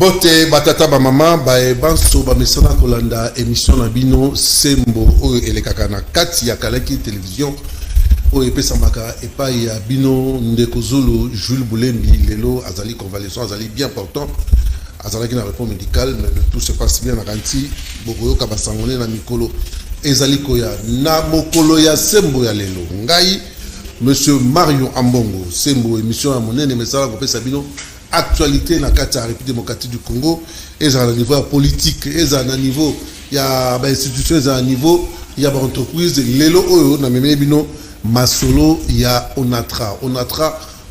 Mbote batata ba mama ba banso ba mesana kolanda émission na bino sembo o elekaka na kati ya kalaki télévision o epesa maka epa ya bino ndeko Zulu Jules Boulembi lelo azali convalescent azali bien portant azali na repos médical mais tout se passe bien na kanti bokoyo ka basangone na mikolo ezali koya na mokolo ya sembo ya lelo ngai monsieur Mario Ambongo sembo émission ya monene mesala ko pesa bino actualité na kati ya République démocratique du Congo et à niveau politique et à niveau ya ba institution et à niveau ya ba entreprise lelo oyo na meme bino masolo ya Onatra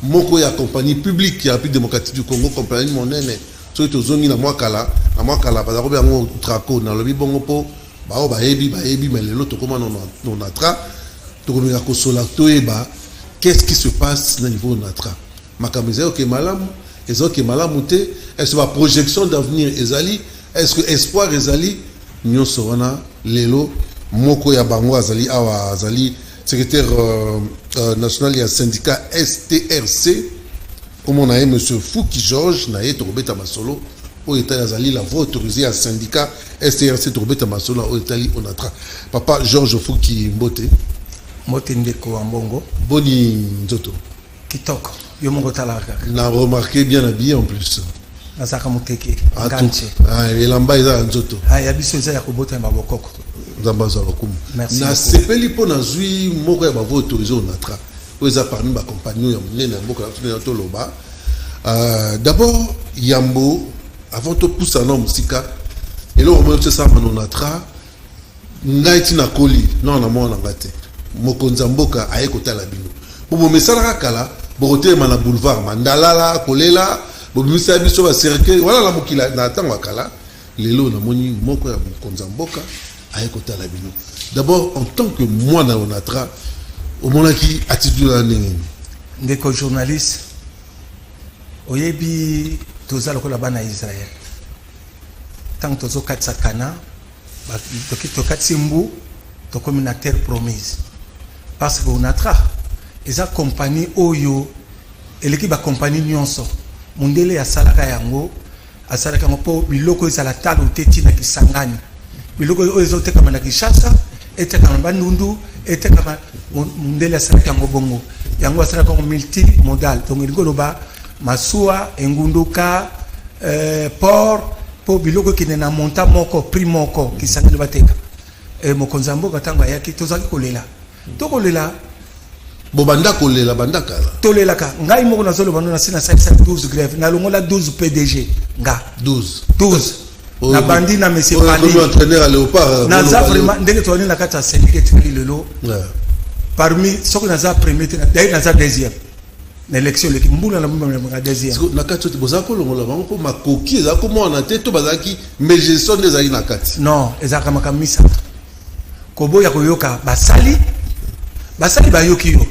moko ya compagnie publique ya République démocratique du Congo compagnie monene so to zongi na mwakala ba ko ba ngo trako na lobi bongo po ba o ba yebi mais lelo to koma Onatra to ko ko sola to eba qu'est-ce qui se passe na niveau Onatra makameze OK malamu est-ce que malamouté est-ce que projection d'avenir ezali est-ce que espoir ezali nyonso wana lelo moko ya bango azali awa azali secrétaire national ya syndicat STRC comme on a monsieur Fouki Georges na yeto robeta masolo o état azali la voie autorisée à syndicat STRC robeta masolo o état Onatra papa Georges Fouki Mbote ndeko Ambongo boni nzoto kitoko yo mongo talaka na remarqué bien habillé en plus nazaka muteke nganche et lamba eza nzoto ya biso eza ya kobota mabokoko zambaza bakumu na beaucoup. sepeli po na zui moko ya bavo autorisé Onatra oza parmi ba compagnon ya munene mboka na to loba d'abord yambo avant to poussa na musika et là on me ça Onatra ngaiti na koli non na mona ngate mokonza mboka ayekota la bino bo mesala kala borote mana boulevard mandalala kolela bobimisa biso ba cercle voilà la mokila na tango kala lelo na moni moko ya mokonza mboka ayekota la bino d'abord en tant que moi na Onatra au monaki attitude la ndenge ndeko journaliste oyebi toza lokola bana Israël tant tozo katsa kana ba to katsimbu to comme na terre promise parce que Onatra eza compagnie oyo eleki ba compagnie nyonso mundele ya salaka yango asalaka ngo biloko ezala talo teti na Kisangani biloko oyo ezoteka na Kishasa eteka na Bandundu eteka mundele ya salaka yango bongo yango asalaka ngo multi modal donc ngoloba masuwa engunduka port po biloko kine na monta moko prix moko Kisangani bateka mokonza mboka tango ayaki tozaki kolela tokolela bobanda kolela banda kala tolela ka ngai moko na zolo bando na sina 12 grève na longola 12 PDG nga 12 na bandi na monsieur Pali entraîneur à Léopard na za vraiment ndenge to na kata syndicate lelo parmi soko na za premier na za deuxième na élection le kimbula na mbula deuxième na kata to bozako longola bango po makoki eza ko mona te to bazaki mais gestion des ayi na kati non ezaka makamisa kobo ya koyoka basali bayoki yo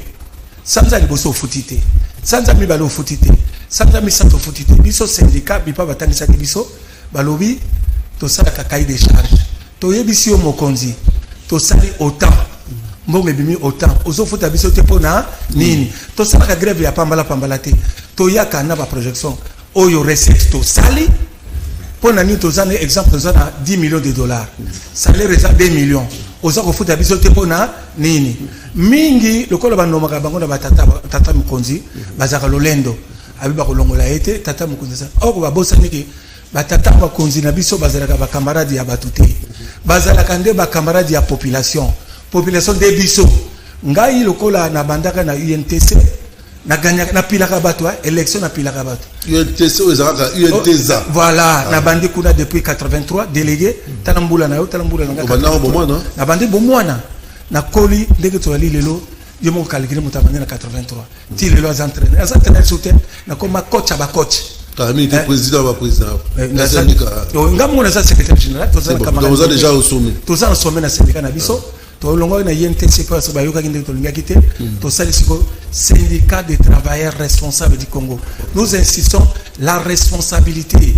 sanza liboso futite sanza mi balo futite sanza mi santo futite biso syndicat bipa batangisa biso balobi to sala ka cahier de charge to yebisi yo mokonzi to sali autant mbongo bimi autant ozo futa biso te pona nini to sala ka grève ya pambala te to yaka na ba projection oyo recette to sali pona ni to zana exemple zana 10 millions de dollars salaire za 2 millions oza ko futa biso te pona nini mingi lokola banomaka bango na tata mukonzi bazaka lolendo abiba kolongola ete tata mukonzi sa oko babosa niki batata bakonzi na biso bazalaka ba camarade ya batute bazalaka nde ba camarade ya population de biso ngai lokola na bandaka na UNTC na gagna na pilaka bato élection na pilaka bato UNTC ezaka UNTZ voilà na bandi kuna depuis 83 délégué talambula na yo talambula na ngaka bomwana na bandi bomwana na koli ndenge to ali lelo yo mo calculer mutamane na 83 ti lelo az entraîneur soutien na koma coach ba coach Kami était président ba président na syndicat ngamu na secrétaire général to za camarade to déjà au sommet to za au sommet na syndicat na biso to longo na INTC parce que ba yoka kinde to linga kité to sali siko syndicat des travailleurs responsables du Congo nous insistons la responsabilité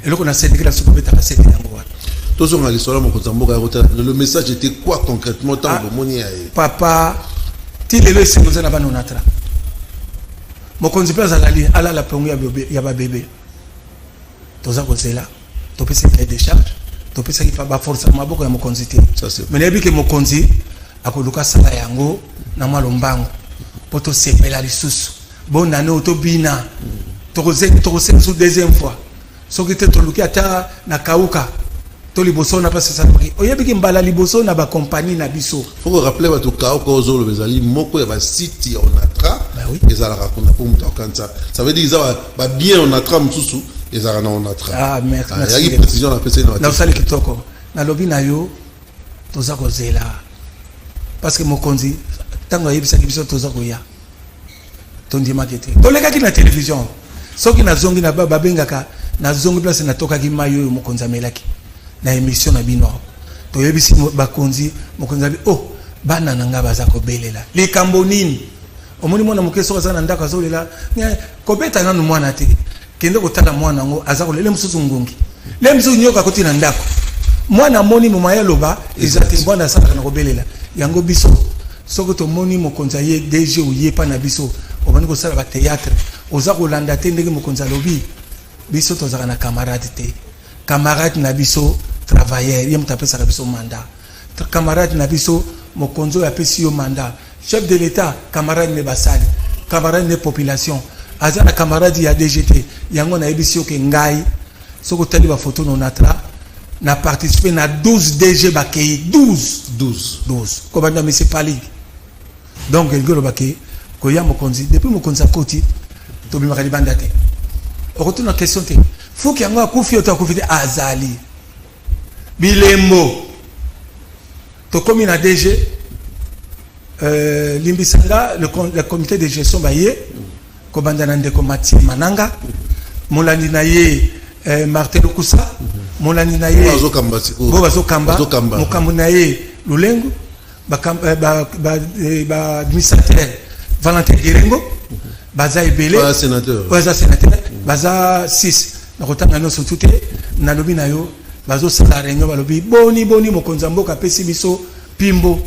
et là qu'on a syndicat la soko beta c'est yango le message était quoi concrètement tant papa ti lelo sengoza na bana Onatra mokonzi pe azalali ala la pongo ya ba bébé toza kozela topesa cahier de charge topesa ki pa ba force maboko ya mokonzi te mais nebi ke mokonzi akoluka sala yango na malombango poto sepela lisusu bon année otobina tokose sous deuxième fois soki te toluki ata na kauka to liboso na pasa sa oyebi ki mbala liboso na ba compagnie na biso faut rappeler bato kauka ozolo bezali moko ya ba site on atra ezala rakuna pour muta kanza ça veut dire ça ba bien on atra mususu ezala na on atra ah merci il y a précision na pesa na usali kitoko na lobi na yo toza kozela parce que mokonzi tango yebisa biso toza koya tondima kete toleka ki na télévision soki na zongi na baba bengaka na zongi place na toka ki mayo mokonzi amelaki na émission na bino to yebisi bakonzi mokonzi abi oh bana nanga baza ko belela likambo nini omoni mwana mokeso kaza na ndaka azolela kobeta nanu mwana te kende kotala mwana ngo aza ko lele mususu ngongi le mususu nyoka koti na ndako mwana moni mumaya loba ezate bwana sala na ko belela yango biso soko to moni mokonzi ye DG uye pa na biso obani ko sala ba théâtre oza ko landa te ndenge mokonzi lobi biso to zaka na camarade te camarade na biso travailleur yem tapesa ka biso mandat camarade na biso mokonzo ya pesi yo mandat chef de l'état camarade ne basali camarade ne population azana camarade ya DGT yango na ebisi yo ke ngai soko tali ba photo no natra na participer na 12 DG bakei 12 ko banda municipali donc el golo bakei ko ya mokonzi depuis mokonzi akoti to bimaka libanda te okoto na question te faut que yango akufi oto akufi te azali bilembo to komi na DG limbisanga le comité de gestion baye ko banda na ndeko Mathieu Mananga molandi na ye Martin Lukusa molandi na ye bazo kamba mokambo na ye Lulengo ba administrateur Valentin Girengo baza ebele baza sénateur baza 6 na kotanga no sotute na lobi na yo bazo sala réunion balobi boni mokonza mboka pesi biso pimbo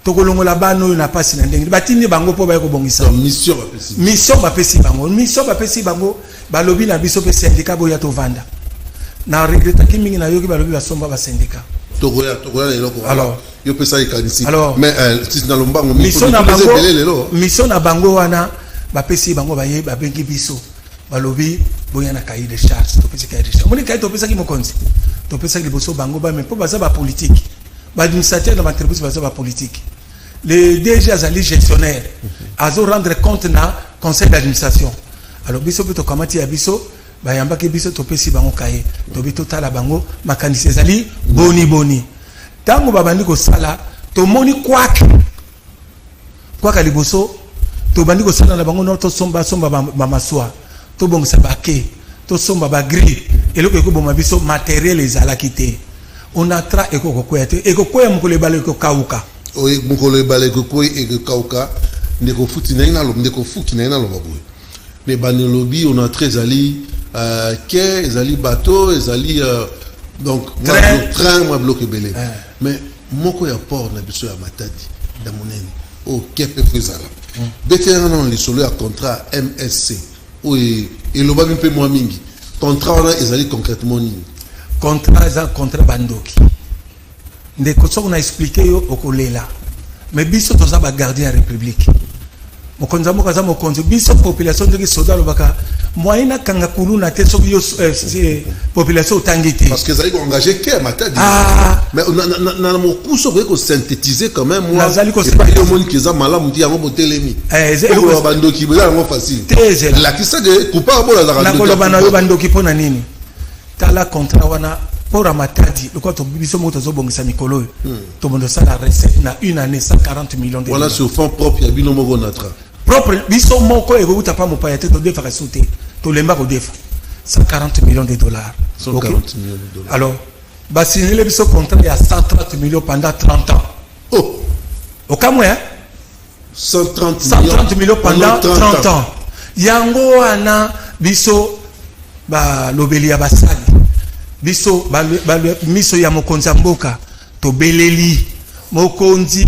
tokolongola bano na pasi na ndenge batindi bango po ba ko bongisa mission ba pesi bango balobi na biso pe syndicat boya to vanda na regreta ki mingi na yo ki balobi basomba ba syndicat tokoya na eloko alors yo pesa ikanisi alors mais si na lombango mission na bango wana ba pesi bango ba ye ba bengi biso balobi boya na cahier de charge to pesa cahier de charge moni cahier to pesa ki mokonzi to pesa ki boso bango ba mais po baza ba politique ba administrateur na ba entreprise baza ba politique les DG azali gestionnaire azo rendre compte na conseil d'administration alors biso to kamati ya biso ba yamba ke biso to pesi bango cahier to bito tala bango makanisi ezali boni tango babandi ko sala to moni kwaka liboso to bandi ko sala na bango no to somba ba maswa to bongisa bake to somba ba gris eloko ko boma biso matériel ezala kité on a tra eko kokoya te eko koya mukole bale ko kauka oye mukole bale ko koy eko kauka ndeko futi na ina lo ndeko fuki na ina lo baboy mais bani lobby on a très ali quai ezali bateau ezali donc train moi bloqué belé mais moko ya port na biso ya Matadi da monene o kepe fezala bétéran non les solo ya contrat MSC o et le ba mpe moi mingi contrat on a ezali concrètement ni contrat bandoki ndeko soko na expliquer yo okolela mais biso toza ba gardien ya république mokonza moko za mokonzi biso population de soda lobaka moyena kanga kuluna te soki yo population tangité parce que ezali ko engager ke Matadi mais na mokuso ko synthétiser quand même moi nazali ko pas le monde qui za malamu ti yango botelemi ko bandoki bela ngo facile la kisa de coupable la radio na ko lobana yo bandoki pona nini tala contrat wana pour Matadi le quoi to biso moto zo bongisa mikolo to mondo ça la recette na une année 140 millions de voilà sur fond propre ya bino moko natra propre biso moko e ko pa mo pa yate to defa ka sauter to lemba ko defa 140 millions de dollars 140 millions de dollars alors ba signer le biso contrat ya 130 millions pendant 30 ans oh au kamwe 130 millions pendant 30 ans yango ana biso ba lobeli ya basali biso miso ya mokonza mboka to beleli mokonzi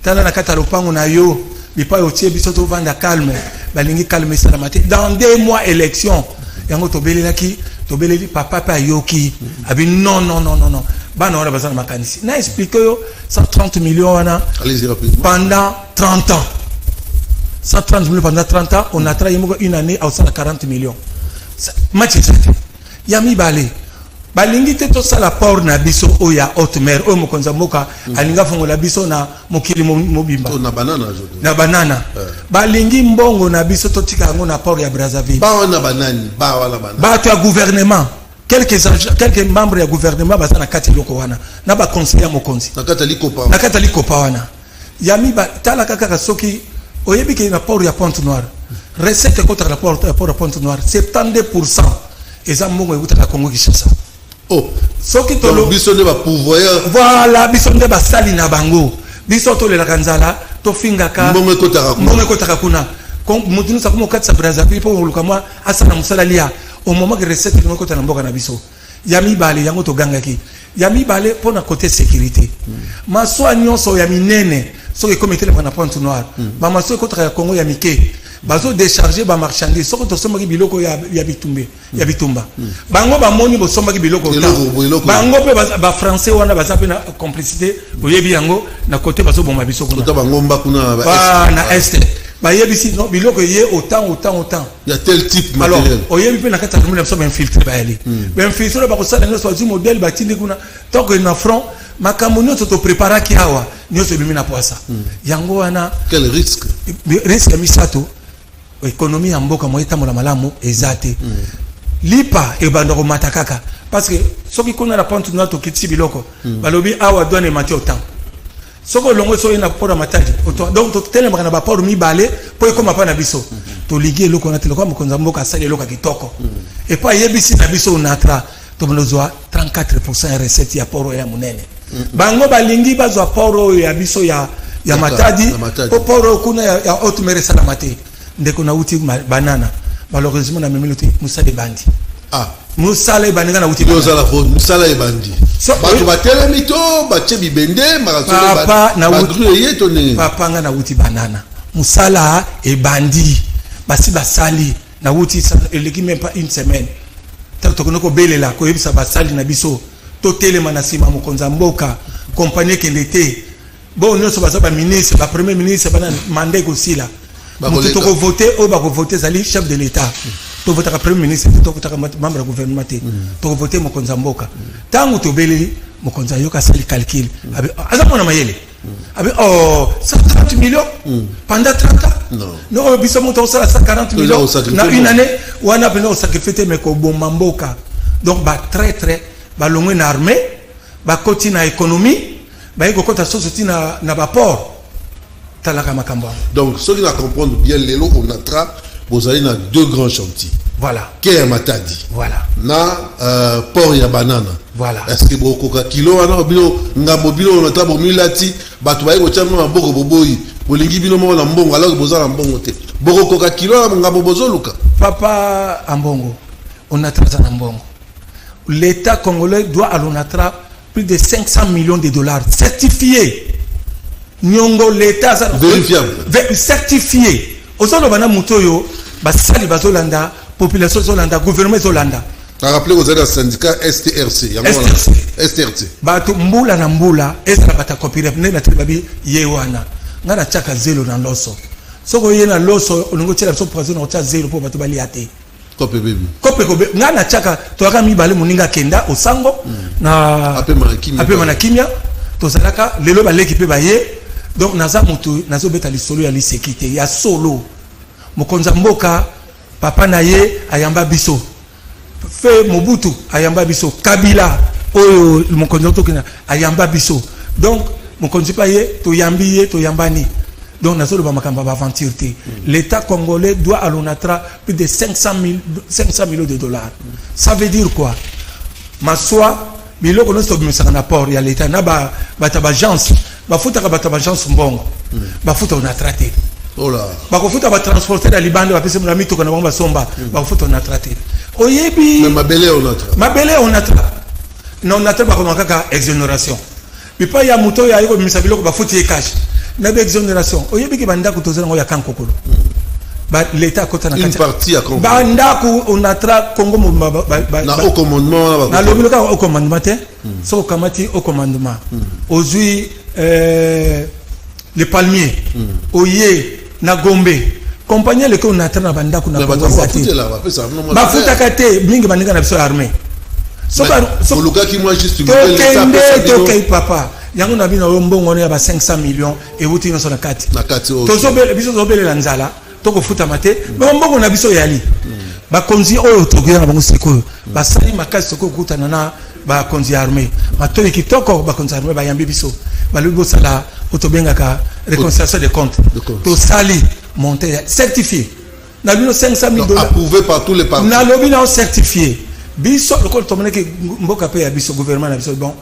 tala na kata lopango na yo bipa otie biso to vanda calme balingi calme salamate dans 2 mois élection yango to belelaki tobeleli papa pa yoki abi non bana wana bazana makanisi na explique yo 130 millions wana allez-y rapidement pendant 30 ans 130 millions pendant 30 ans on a travaillé une année à 40 millions match exact yami balé balingi te to sala port na biso oya haute mer o mokonza mboka alinga fongola biso na mokili mobimba na banana na banana balingi mbongo na biso to tika yango na port ya Brazzaville ba wana banani ba wana banana ba to gouvernement quelques membres ya gouvernement bazana kati loko wana na ba conseiller mokonzi na kata likopa wana yami ba tala kaka soki oyebi ke na port ya Pointe-Noire recette contre la port ya Pointe-Noire 72% eza mbongo ekutaka Congo Kinshasa. Oh, soki tolo biso ne ba pouvoir voilà biso nde basali na bango biso to lela kanzala to fingaka mbongo ekotaka kuna mutunu sa kuma katsa Brazzaville po lukamwa asana musala lia au moment que recette ngo kota na mboka na biso yami bale yango to gangaki yami bale po na côté sécurité maswa nyonso ya minene soki comité le na Pointe-Noire ba maswa ekotaka ya Congo ya mike bazo décharger ba marchandise soko to somba ki biloko ya bitumba bango ba moni bo somba ki biloko bango pe ba français wana baza pe na complicité oyebi yango na côté bazo bomba biso kuna to bango mba kuna ba na est ba yebi si no biloko ye autant il y a tel type matériel alors oyebi pe na kata rumina so ba infiltrer ba ali ba infiltrer ba ko sala no so modèle ba tindi kuna tant que na front makambo nyonso to prépara ki awa nyonso bimi na poisa yango wana quel risque misato économie ya mboka moyeta mola malamu ezate lipa e bandoko matakaka parce que soki kuna la Pointe-Noire to kitsi biloko balobi awa douane mati autant soko longo so ina pora matadi donc to tele makana ba port mi balé po e koma pa na biso to ligi eloko na tele kwa mokonza mboka sali eloko kitoko et pas yebisi na biso natra to bonozwa 34% recette ya poro ya munene bango balingi bazwa poro ya biso ya matadi po poro kuna ya haute mer salamate ndeko na uti banana malheureusement na memiloti musale bandi musale bandi na uti musala e bandi bato batele mito bache bibende papa na uti papa nga na uti banana musala e bandi basi basali na uti eleki même pas une semaine tant que noko belela ko yebisa basali na biso to telema na sima mokonza mboka compagnie kendete bon nyonso baza ba ministre ba premier ministre bana mandé ko sila mutu toko voter o ba ko voter zali chef de l'état to voter premier ministre to voter membre du gouvernement to voter mokonza mboka tangu to beleli mokonza yoka sali calcul abi azamona mayele abi 130 millions pendant 30 ans non biso moto sala 140 millions na une année wana pena sacrifier mais ko bomba mboka donc ba très ba longwe na armée ba koti na économie ba iko kota société na ba port. Donc, ceux qui la comprennent bien, l'élo, on a vous allez dans deux grands chantiers. Voilà. Qu'est-ce matadi? Voilà. Na port ya banana. Voilà. Est-ce que beaucoup de kilo, na mobilo, on a trabo milati, batubaye ko chama boko boboyi, bolingi bino mo na mbongo alors que bozala mbongo te. Boko ko kilo na ngabo bozoluka. Papa Ambongo, on a traza na mbongo. L'État congolais doit à l'ONATRA plus de 500 millions de dollars certifiés. Nyongo l'État vérifiable certifié osolo bana mutoyo basali bazolanda population zolanda gouvernement zolanda a rappelé aux aides syndicat STRC STRC bato mbula na mbula ezala bata copyright na tribabi yewana ngana chaka zelo na loso soko yena loso onongo tshela so president na tshaka zelo po bato bali ate kope ngana chaka to aka mi bale muninga kenda osango na apema na kimia to zalaka lelo baleki pe baye. Donc naza mutu nazo beta lisolo ya lisekite ya solo mokonza mboka papa na ye ayamba biso fe Mobutu ayamba biso Kabila oyo mokonza tokina ayamba biso donc mokonzi pa ye to yambi ye to yambani donc nazo ba makamba ba aventure te l'État congolais doit à l'ONATRA plus de 500 millions de dollars. Ça veut dire quoi? Maswa biloko no so na port ya l'État na ba agence bafuta ka agence mbongo bafuta on a traité ola bakofuta ba transporter la libande ba pese na mito kana bomba somba bafuta on a traité oyebi mabele on a tra non on a tra ba ko kaka exonération bipa ya muto ya yiko misa biloko bafuti e cash na be exonération oyebi ki banda ko tozana ngo ya kankokolo l'état kota na une partie à Congo bandako onatra Congo na au commandement na lobi loka au commandement te so kamati au commandement ozui les palmiers oye na Gombe compagnie le ko onatra na bandako na Congo ba futa kate mingi baninga na biso armée so luka ki moi juste to kay papa yango na bino mbongo ya ba 500 millions et wuti no so na kati tozo biso zo bele nzala toko futa mate ba mbongo na biso yali ba konzi oyo tokuya na bango sikoyo ba sali makasi soko kutana na ba konzi armée matoyi kitoko ba konzi armée ba yambi biso ba lubo sala otobenga ka réconciliation des comptes to sali monter certifié na bino 500 000 dollars approuvé par tous les partis na lobi na certifié biso le to moneke mboka pe ya biso gouvernement na biso bon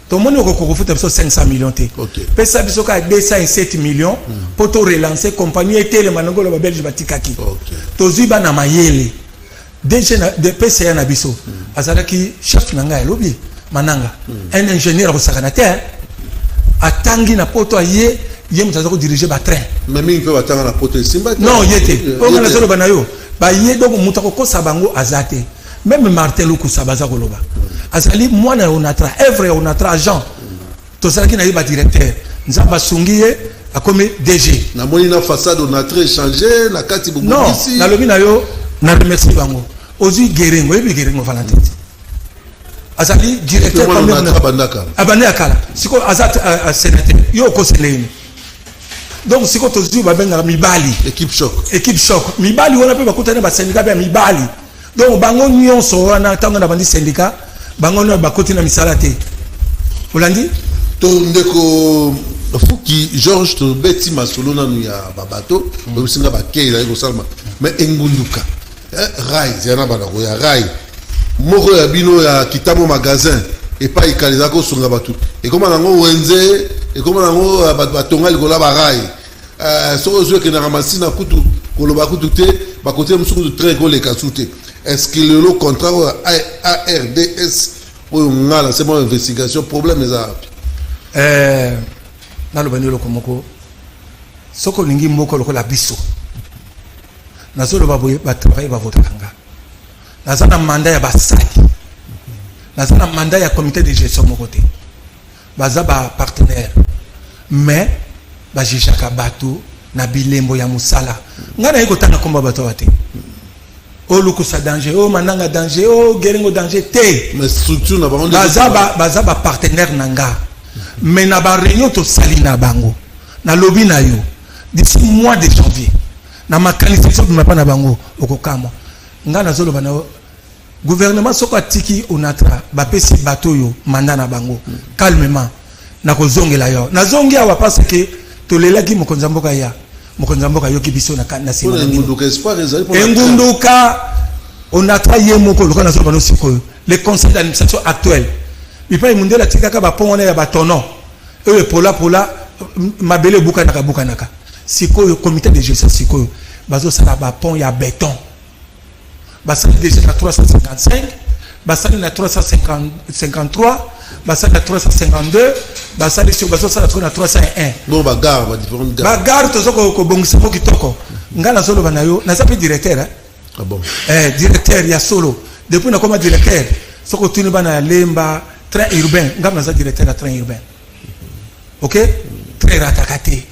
to moni ko futa biso 500 millions te pesa biso ka 207 millions pour to relancer compagnie et le manangolo ba belge batikaki to ziba na mayele déjà de PCA na biso azalaki chef nanga ya lobi mananga un ingénieur au sakanateur atangi na poto aye mutaza ko diriger ba train mais mingi pe batanga na poto simba non yete on na zolo banayo ba ye donc mutako ko sabango azate même Martel ou Koussabaza Goloba. Azali, moi, on a œuvre, on a agent. Tout ça qui n'a pas directeur. Nous avons sungié à comme DG. Na moina façade on a très changé, la carte beaucoup non, ici. Non, na lobi na yo, na remercie bango. Ozu Geringo, ebi Geringo Valentin. Azali directeur comme on a bandaka. Abane akala. Siko azat sénateur. Yo ko seleni. Donc siko tozu ba benga mibali. Équipe choc. Équipe choc. Mibali on a pe bakutana ba syndicat ba mibali. Donc bango nyonso wana tanga na bandi syndicat bango na bakoti na misala te olandi to ndeko fuki Georges to beti masolo na ya babato bo singa ba keila iko salma mais engunduka rai zena bana ko ya rai moko ya bino ya kitamo magasin et pas ikaliza ko sunga batu et comment nango wenze et comment nango batonga likola ba rai so zo ke na ramasi na kutu koloba kutu te ba côté musuku de train ko le kasute. Est-ce que le contrat ARDS pour une c'est mon investigation problème les arabes na lo bani lo komoko soko lingi moko lo la biso na zo lo ba travail ba voter kanga na za na mandat ya basali na za na mandat ya comité de gestion moko te baza ba partenaire mais ba jishaka bato na bilembo ya musala ngana iko tanga komba bato wate o lukusa danger o mananga danger o geringo danger te mais structure na bango baza ba partenaire nanga mais na ba réunion to sali na bango na lobby na yo d'ici mois de janvier na makanisi so bima pa na bango okokama ngana zolo bana gouvernement soko atiki onatra ba pesi bato yo manda na bango calmement na kozongela yo na zongi awa parce que to lelaki mokonza mboka ya mokonzamboka yoki biso na sima engunduka espoir ezali pour engunduka on a travaillé moko lokana so bano sikoyo le conseil d'administration actuel bipa imundela tikaka ba pongona ya batono e pola mabele buka naka sikoyo comité de gestion sikoyo bazo sala ba pont ya béton basali déjà na 355 basali na 353 basali na 352 basali sur baso sala na 301 bon bagarre ba différentes gares bagarre to soko ko bongisa ko kitoko ngana solo banayo na sapi directeur ah bon directeur ya solo depuis na comme directeur soko tuni bana lemba train urbain ngam na za directeur ya train urbain OK très ratakate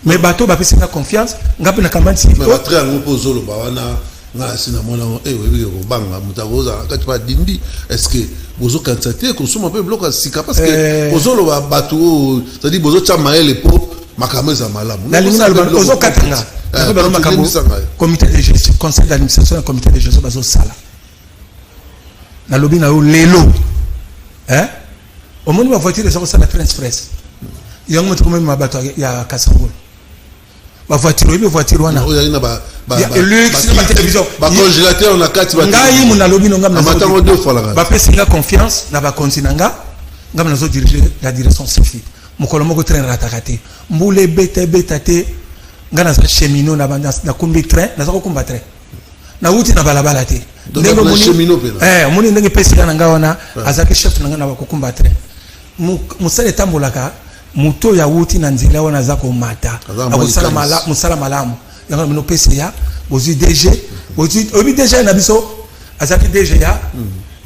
mais bateau ba pesa confiance ngam na kambansi mais ba train ngo zolo ba wana nga sina mona oui ko banga mutagoza kati pa dindi est-ce que bozo kantate ko suma pe bloka sika parce que bozolo ba bateau c'est dire bozo chama ele po makameza malamu na limina bozo katanga ko ba makambo comité de gestion conseil d'administration et comité de gestion bazo sala na lobi na lelo au monde ba voiture ça sala train express yango mtu comme mabato ya Kasangolo ba voiture ibe voiture wana télévision ba congélateur na kati ba ngai muna lobi no ngam na matango deux fois la ba pesinga confiance na ba kontinanga ngam na zo diriger la direction Sifi mukolo moko train ratakate mbule beta ngana za cheminot na banda na kumbi train na za ko kumba train na uti na balabala te ndenge moni cheminot pena moni ndenge pesinga na ngawana azaki chef na ngana ba ko kumba train musale tambolaka muto ya wuti na nzela wana za ko mata akusala musala malamu yango mino pesa ya bozui DG bozui obi DG na biso azaki DG ya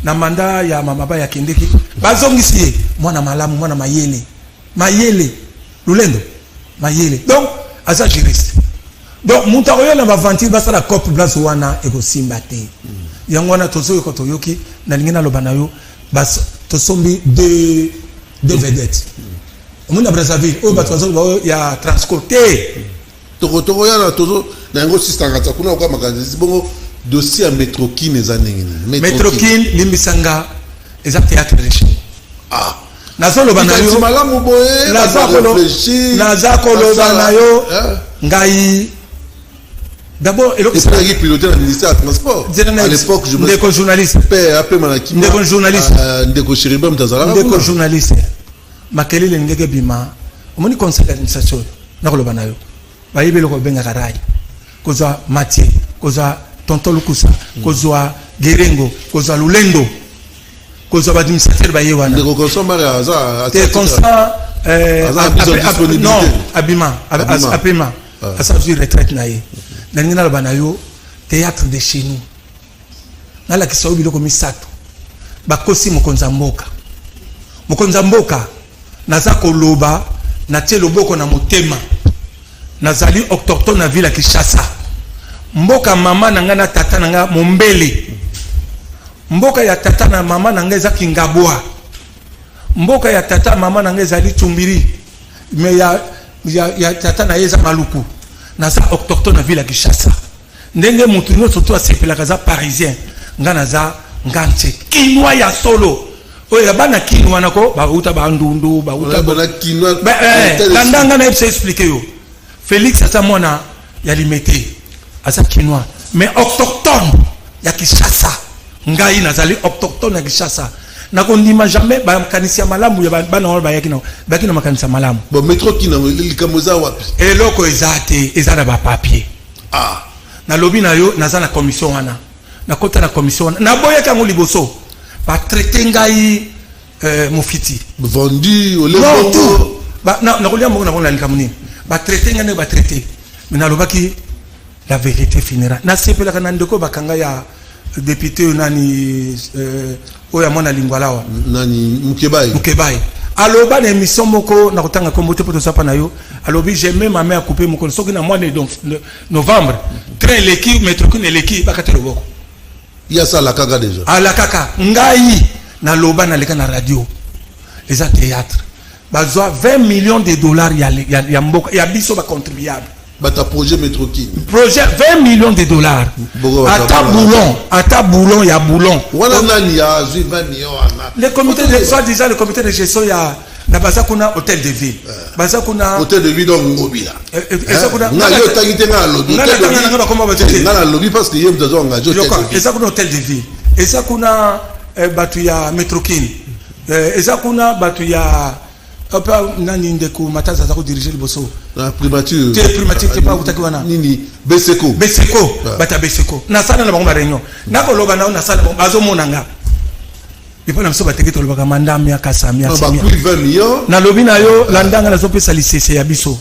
na manda ya mama ya kindeki bazongisi ye mwana malamu mwana mayele lulendo mayele donc aza juriste donc mutakoyo na bavantir basala cop blanche wana ekosimba te yango wana tozo ko toyoki na lingena lobana yo bas tosombi de vedettes omuna Brazzaville o batwazo ya transcoté toko ya na tozo na yango sistanga kuna kwa makanzi bongo dossier à Metrokin et Zanengini. Metrokin, Limbisanga, et ça théâtre de chez. Ah. Nazo Lobanayo. Nazo Lobanayo. Ngai. D'abord, il faut piloter le ministère du Transport. À l'époque, je me suis journaliste. Appelé Malaki. Ndeko journaliste. Ndeko Chiribam Tazala. Ndeko journaliste. Makeli le Ndege Bima. Omoni conseil d'administration. Nako Lobanayo. Bayibe loko benga karai. Koza Mathieu. Koza Tonton Lukusa, kozwa Gerengo, kozwa Lulendo, kozwa administrateur bayewana. Ndeko consommer aza. Te constant non, Abima. Asa sur retraite naie. Nangina la banayo théâtre de chez nous. Na la kisaobi loko misato. Bakosi mokonza mboka. Mokonza mboka naza koloba na tie loboko na motema. Nazali autochtone na ville ya Kinshasa. Mboka mama nanga na tata nanga Mombele. Mboka ya tata na mama nanga eza Kingabwa. Mboka ya tata mama nanga eza Chumbiri. Mais ya tata na eza Maluku. Naza autochtone na ville ya Kinshasa. Ndenge mutu nyonso to asepela kaza parisien. Nga naza ngante kinwa ya solo. Oya bana kinwa nako ba uta ba ndundu ba uta bana kinwa. Landanga na epse expliquer yo. Félix asa mwana ya limité. Asa kinwa mais autochtone ya Kinshasa ngai nazali autochtone ya Kinshasa nakondima jamais ba kanisia malamu ya bana wala bayakina bakina makanisa malamu bon metro kina likamoza wapi eloko ezate ezana ba papier na lobi na yo nazana commission wana na kota na commission wana na boya kango liboso ba traiter ngai mufiti vendu au levo ba na kolia mo na bona likamuni ba traiter ngai ba traiter mais na lobaki la vérité finira. Na sepela kana ndeko bakanga ya député nani oya mwana lingwalawa nani Mukebai. Aloba na émission moko na kotanga kombote poto sapa na yo. Alobi j'ai même ma mère couper moko soki na mois de novembre. Train leki Metrokin leki bakate loboko. Il y a ça la kaka déjà. À la kaka ngai na loba na leka na radio. Les théâtre. Bazwa 20 millions de dollars ya mboka ya biso ba contribuable. Bata projet Metrokin. Projet 20 millions de dollars. Ata boulon, ya boulon. Wana nani ya 20 millions. Le comité de soit déjà le comité de gestion ya na bazakuna hôtel de ville. Bazakuna hôtel de ville donc ngobila. Ezakuna na yo tangite na lobby. Na lobby parce que yem dazo ngajo hôtel de ville. Ezakuna hôtel de ville. Ezakuna batu ya Metrokin. Ezakuna batu ya Papa nani ndeko mataza za ko diriger le bosso la primature te pas utakiwana nini Beseko bata Beseko na sala na bango réunion na ko loba na sala bazo monanga bipo na mso bateki to loba ka mandami ya kasamia ba plus 20 millions na lobi na yo landanga na sopesa licence ya biso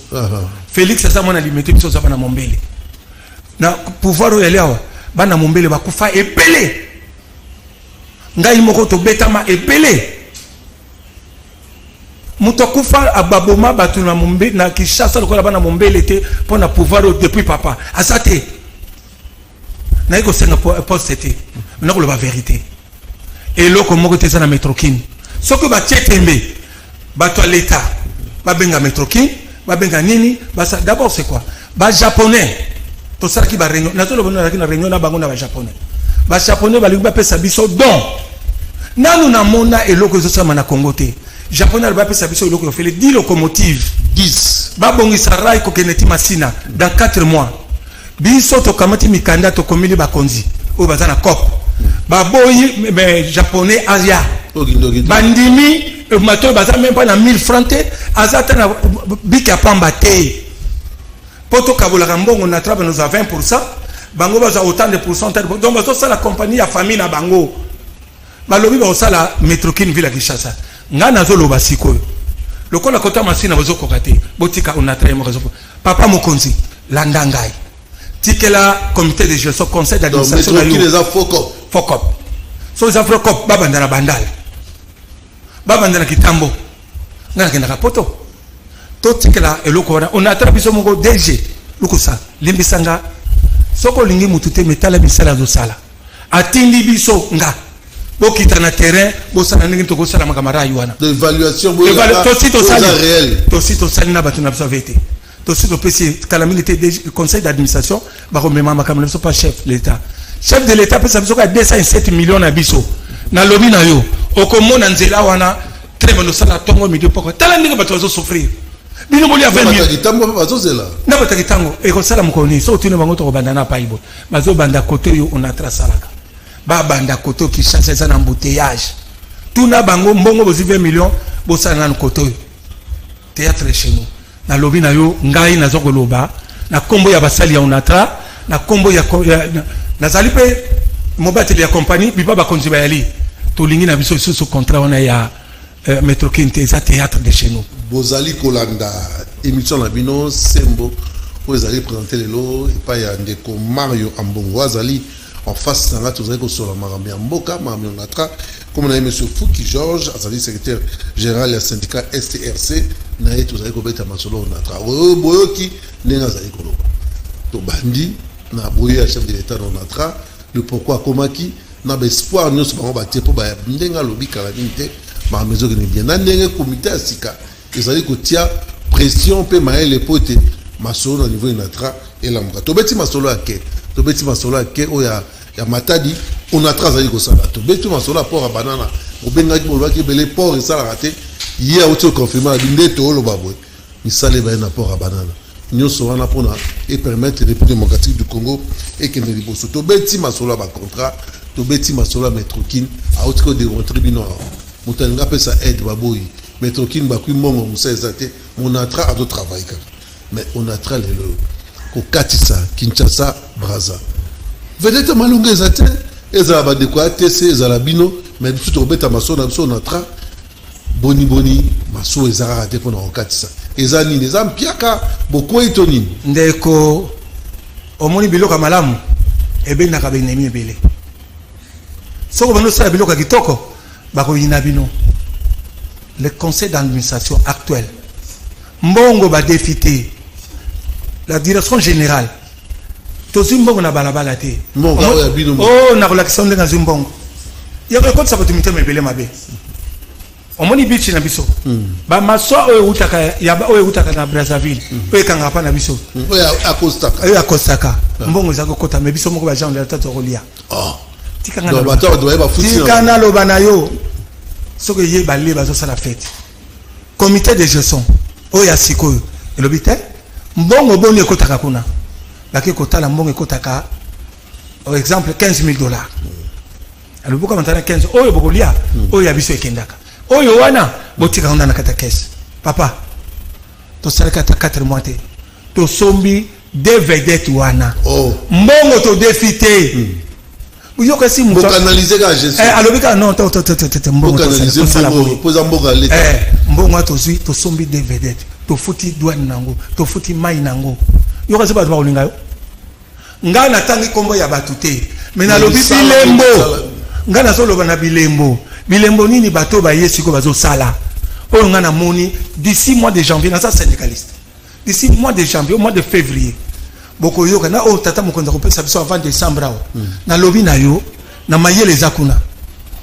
Félix asa mona limité biso za na Mombele na pouvoir ya lewa bana Mombele bakufa epele ngai moko to betama epele Mutokufa ababoma batu na Mombele na Kinshasa lokola bana Mombele te pour na pouvoir depuis papa asate na iko senga poste te na ko la vérité et loko moko te na Metrokin soko ba tietembe bato à l'état ba benga Metrokin ba benga nini basa d'abord c'est quoi ba japonais to sala ki ba réunion na to lo bona na réunion na bango na ba japonais ba liba pesa biso don nanu na mona et loko zo sama na Congo te Japonais va passer biso loko fait 10 locomotives 10 babongisa rai ko keneti masina dans 4 mois biso to kamati mikanda to komili bakonzi o bazana cop baboyi mais japonais asia bandimi mato bazana même pas na 1000 francs te azata na bika pamba te poto kabola kambongo na traba nous à 20% bango baza autant de pourcentage donc bazo ça la compagnie ya famille na bango balobi ba osala Metrokin ville ya Kinshasa ngana zolo basiko lokola kota masina bazo kokate botika unatraye mo papa mokonzi landa ngai tikela comité de gestion conseil d'administration donc les a focop so za focop babanda na bandal babanda na kitambo ngana kenda kapoto to tikela eloko wana on attrape biso moko DG lukusa limbisanga soko lingi mutute metala misala zo sala atindi biso nga bokita na terrain bosala ndenge to kosala makamara yuana l'évaluation to sito sali na batu na biso vete to sito pesi calamité du conseil d'administration ba remema makamala biso pas chef de l'état pesa biso ka 207 millions na biso na lobi na yo okomona nzela wana trema no sala tongo midi poko tala ndenge batu zo souffrir bino boli affaire mi kitambo bazo zela na bataki tango e ko sala mukoni so tune bango to banda na paibo bazo banda kote yo on a trasalaka ba banda koto ki chasse ça na embouteillage tuna bango mbongo bozi 20 millions bosana na koto théâtre chez nous na lobi na yo ngai na zoko loba na kombo ya basali ya onatra na kombo ya na zali pe mobati ya compagnie bipa ba konzi ba yali to lingi na biso sous contrat on a ya Metro Kinte za théâtre de chez nous bozali kolanda émission na bino sembo vous allez présenter les lots et pas ya ndeko Mario Ambongo azali en face na tous allez ko solo marambi mboka marambi onatra comme on a monsieur Fouki Georges azali secrétaire général du syndicat STRC na tous allez ko beta masolo onatra boyoki ndenga azali koloba to bandi na boya chef de l'état onatra le pourquoi komaki na espoir nous bango ba tepo ba ndenga lobi kala binte ma maison que bien na ndenge comité asika ezali ko tia pression pe mael les potes masolo au niveau onatra et la mka to beti masolo ake to beti masolo ake o ya matadi onatra azali ko sala to beti masolo port à banana obenga ki bolwaki belé port et ça raté hier auto confirmé binde to lo babwe misale ba na port à banana nyonso wana pona et permettre la République démocratique du Congo et que ne liboso to beti masolo ba contrat to beti masolo Metrokin a autre de tribunal mutananga pesa aide baboyi Metrokin ba kui mongo musezate monatra a do travail mais onatra lelo ko katisa Kinshasa Braza vedete malunga ezate ezala ba de quoi TC ezala bino mais tout obeta masolo na onatra boni maso ezara raté pona ko katisa ezani les ampiaka beaucoup etoni ndeko omoni biloka malamu ebena ka benemi ebele soko bano sa biloka kitoko bako yina bino le conseil d'administration actuel mbongo ba défité la direction générale to zimbongo na balabala te oh na relation de zimbongo ya ko sa batumite mebele mabe omoni bichi na biso ba maso o utaka ya ba o utaka na Brazzaville o kanga pa na biso o akostaka mbongo za ko kota me biso moko ba gens de la tata rolia tikanga na bato doit ba futi tikana lo banayo soko ye ba le ba zo sala fête comité de gestion o ya sikoyo elobite mbongo boni ekotaka kuna baki kotala mbongo ekotaka par exemple $15,000 alobuka mantana 15 oyo bokolia oyo ya biso ekendaka oyo wana botika onda na kata caisse papa to salaka ta 4 mois te to sombi de vedette wana mbongo to défité uyo kasi mu canaliser ka gestion alobika non to mbongo canaliser poza mbongo aleta mbongo to zui to sombi de vedette to futi douane nango to futi mai nango yo kasi ba olinga yo ngana tangi kombo ya batute mais na lobi bilembo ngana solo bana bilembo nini bato ba yesiko bazo sala oyo ngana moni d'ici mois de janvier na ça syndicaliste d'ici mois de janvier au mois de février boko yoka na o tata mokonza ko pesa biso avant décembre na lobi na yo na mayele zakuna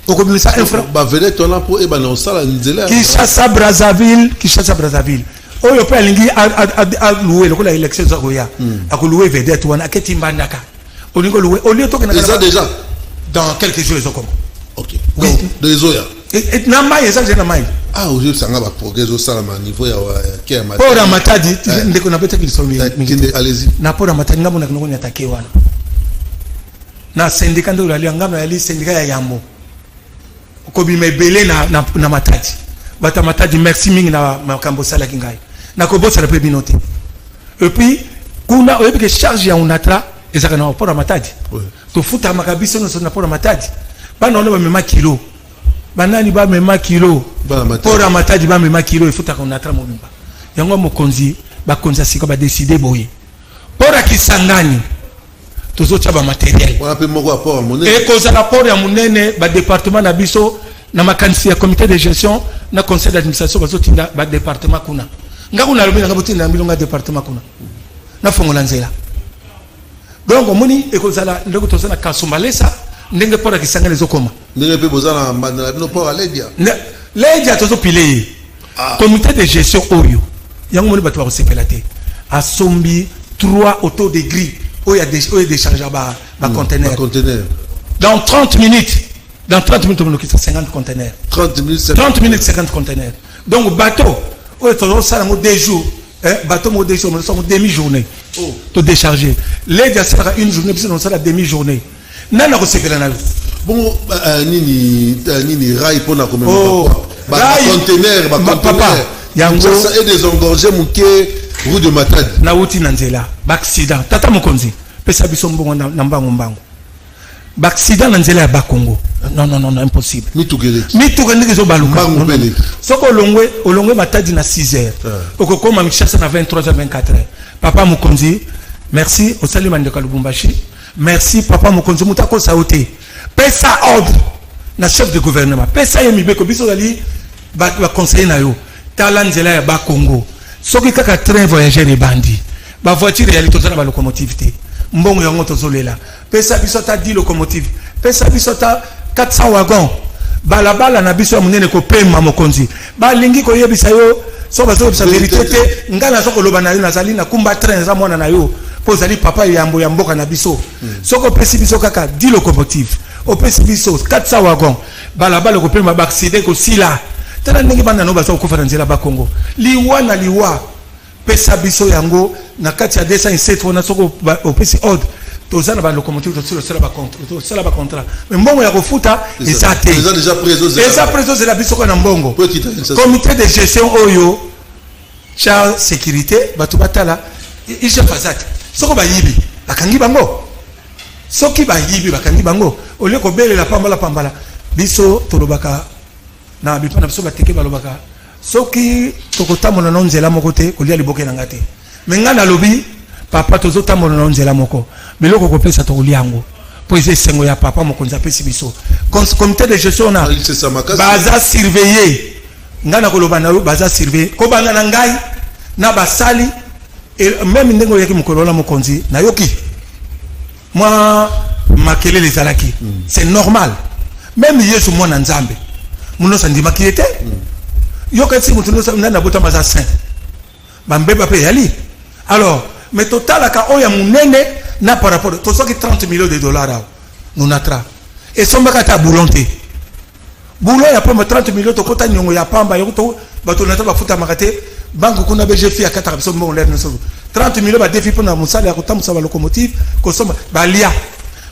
oko bimisa infra ba vele tona po e ba na sala nzela Kinshasa Brazzaville oyo pe alingi a louer le ko la élection za koya a louer vedette wana aketi mbandaka olingo louer au lieu to kana ça déjà dans quelques jours ils ont comme ok oui des oya et na mai ça j'ai na mai aujourd'hui ça nga ba progrès au sala ma niveau ya kia matadi pora matadi ndeko na beta kilisombi allez-y na pora matadi ngamo na kinoko nyatake wana na syndicat ndo ali ngamo ali syndicat ya yambo ko bi mebele na matadi bata matadi merci mingi na makambo sala kingai na ko bossa pe binote et puis kuna oyebi que charge ya onatra ezaka na pora matadi to futa makabiso no na pora matadi bana ono ba mema kilo banani ba mema kilo pora matadi ba mema kilo ifuta ka onatra mobimba yango mokonzi ba konza sika ba décider boye pora kisangani tozotia ba matériel on appelle mon rapport à monnaie et cause rapport ya munene ba département na biso na makanisi ya comité de gestion na conseil d'administration bazotinda ba département kuna ngakuna lobi nga botinda milonga département kuna na fongola nzela donc omoni ekozala ndeko tozana Kasumbalesa ndenge pora kisanga lezokoma ndenge pe bozana na bino port à Ledia tozo pile comité de gestion oyo yango moni bato ba sepela te a sombi 3 autos de gris oyo ya décharger ba conteneur dans 30 minutes on quitte 50 conteneurs 30 minutes 50 conteneurs donc bateau oyo tozo sala ngo 2 jours bateau mo 2 jours mo sommes demi journée to décharger Ledia sera une journée puis on sera demi journée nana ko sepela na bon nini rail pour na comme conteneur papa yango ça est désengorgé muke rue de Matadi na uti na nzela ba accident tata mokonzi pesa biso mbongo na mbango ba accident na nzela ya Bakongo non impossible mitugele zo baluka soko olongwe Matadi na 6h okokoma Mishasa na 23h 24h papa mokonzi merci osali mandeka Lubumbashi merci papa mokonzi mutako saote pesa ordre na chef de gouvernement pesa ye mibeko biso dali ba conseiller na yo tala nzela ya Bakongo soki kaka train voyageur et bandi ba voiture ya litozana ba locomotive te mbongo yango tozolela pesa biso ta 10 locomotive pesa biso ta 400 wagons balabala na biso ya munene ko pema mokonzi ba lingi ko yebisa yo so ba so vérité te ngana so ko loba na yo nazali na kumba train za mwana na yo po zali papa yambo ya mboka na biso soko pesi biso kaka 10 locomotive o pesi biso 400 wagons balabala ko pema ba accident ko sila tala ndenge bana no baza ko nzela Bakongo liwa pesa biso yango na kati ya 207 wana soko o pesi ordre tozana ba locomotive to sala ba contrat mais mbongo ya kofuta ezate déjà préso de la biso ko na mbongo comité de gestion oyo cha sécurité batu batala isha fazati soko bayibi bakangi bango soki bayibi bakangi bango ole ko belela pambala biso tolobaka na bipana biso bateke balobaka soki tokotamona na nzela moko te kolia liboke na ngate menga na lobi papa tozotamona na nzela moko biloko kopesa tokolia yango po eze sengo ya papa mokonza pesi biso comité de gestion na baza surveiller ngana koloba na baza surveiller ko banga na ngai na basali et même ndengo yaki mokolola mokonzi na yoki moi makele les alaki c'est normal même yesu mwana nzambe muno sandima qui était yoka si mutuno na bota maza saint bambeba pe yali alors mais total aka oya munene na par rapport to soki 30 millions de dollars nous natra et sombaka ta boulonté boulot ya pas 30 millions to kota nyongo ya pamba yoto bato nata bafuta makate banque kuna BGF ya 4 biso mbongo lerno so 30 millions ba défi pour na musala ya kotambusa ba locomotive ko somba balia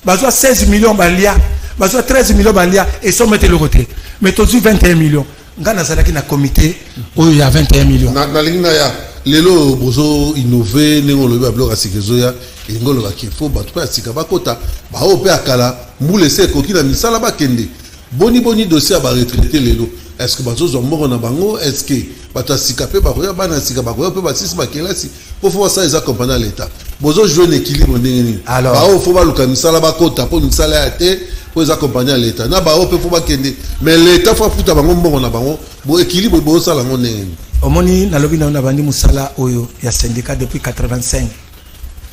bazwa 16 millions balia bazwa 13 millions balia et so mettre le côté mais to 21 millions ngana salaki na comité oyo ya 21 millions na lingna ya lelo bozo innover nengo lobi abloka sikezoya ngolo ba kifo ba to sika bakota ba ope akala mbule se ko kina misala ba kende boni dossier ba retraité lelo est-ce que bazo zombo na bango est-ce que bato sika pe ba koya bana sika ba koya pe ba sisi ba kelasi pour faire ça ils accompagnent l'état bozo jouer un équilibre ndenge alors ba o fo ba luka misala ba kota pour misala ya te pour les accompagner l'état na ba o pe fo ba kende mais l'état faut futa bango mbongo na bango bo équilibre bo sala ngo ndenge omoni na lobi na bandi musala oyo ya syndicat depuis 85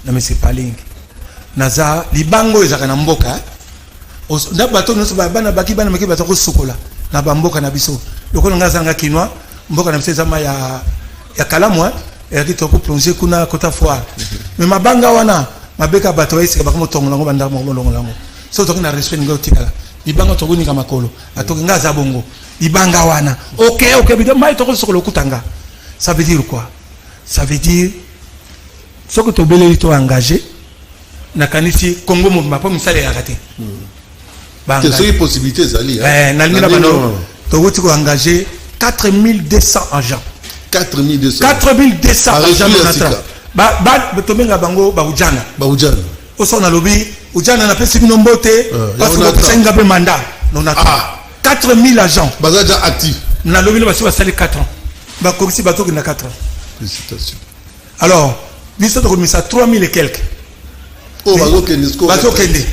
na monsieur Paling naza libango ezaka na mboka na bato noso bana baki bana maki bato ko sukola na bamboka na biso lokolo ngazanga kinwa mboka na biso zama ya kalamwa et qui toko plonger kuna kota foire mais mabanga wana mabeka bato ese ba komo tongo lango banda mo longo lango so to na respect ngo tikala libanga to kunika makolo atoki ngaza bongo libanga wana OK bido mai to ko sokolo kutanga ça veut dire quoi ça veut dire ce que to beleli to engagé na kanisi Congo mo mapo misale ya kate banga c'est une possibilité zali na lina bano to wuti ko engagé 4200 agents 4200 agents ba tomenga bango ba ujana osona lobi ujana na pesi bino mbote parce que senga pe mandat non ata 4000 agents baza déjà actifs na lobi le basi basali 4 ans ba komisi bato na 4 ans félicitations alors biso to komisa 3000 et quelques Oh, bazokende score. Bazokende.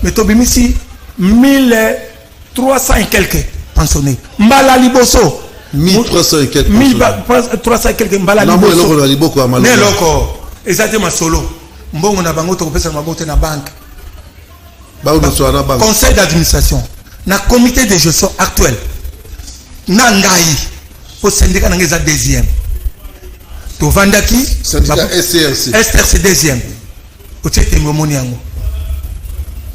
Mais tobimisi 1300 et quelques pensionnés. Mbala liboso. 1300 et quelques. 1300 et quelques mbala liboso. Non, mais liboko à Maloma. Ne loko. Exactement solo. Mbongo na bango to kopesa mabote na banque. Conseil d'administration. Na comité de gestion actuel. Na ngai. Au syndicat na ngeza deuxième. To vandaki. Syndicat SRC. SRC deuxième. Au tete ngomoni yango.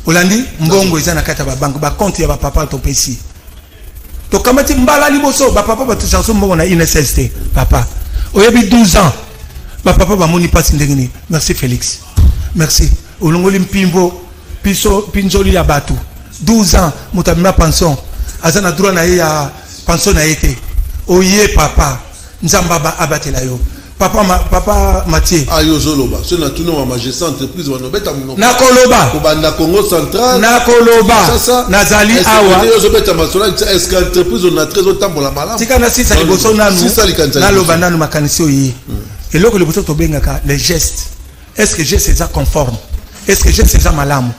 Olandi mbongo eza na kata ba banque ba compte ya ba papa to pesi. To kamati mbala liboso ba papa ba to chanson mbongo na INSST papa. Oyebi 12 ans. Ba papa ba moni pasi ndengini. Merci Félix. Merci. Olongoli mpimbo piso pinzoli ya batu. 12 ans mutamina pension. Azana droit na ya pension na été. Oye papa nzamba abatela yo. Papa Mathieu. Ayo Zoloba. Ce n'a tout nom à majesté entreprise ou à nobeta mon. Nakoloba. Kobanda Congo central. Nakoloba. Nazali awa. Est-ce qu'entreprise on a très autant pour la malade? Tika na sisa liboso nanu. Naloba nanu makanisi oyi. Et là que le bosso tobengaka les gestes. Est-ce que gestes ça conforme? Est-ce que gestes ça malamu?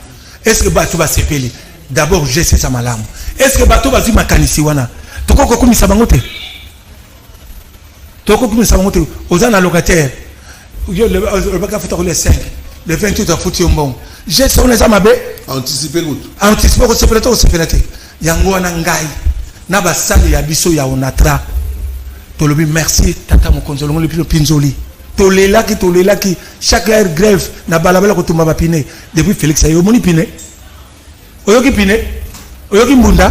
Est-ce que bato ba sepeli? D'abord gestes ça malamu. Est-ce que bato ba zi makanisi wana? Toko kumisa bangote. Toko kumisa bangote. Ozana locataire. Yo le baka futa le 5. Le 28 futi yombon. Gestes on les amabe. Anticiper route. Anticiper ko sepelate. Yango wana ngai. Na ba sali ya biso ya onatra. Tolobi merci tata mokonzi longo le pinzoli. Tolela ki chaque heure grève na balabala ko tumba bapine depuis Félix ayo moni pine. Oyoki pine. Oyoki mbunda.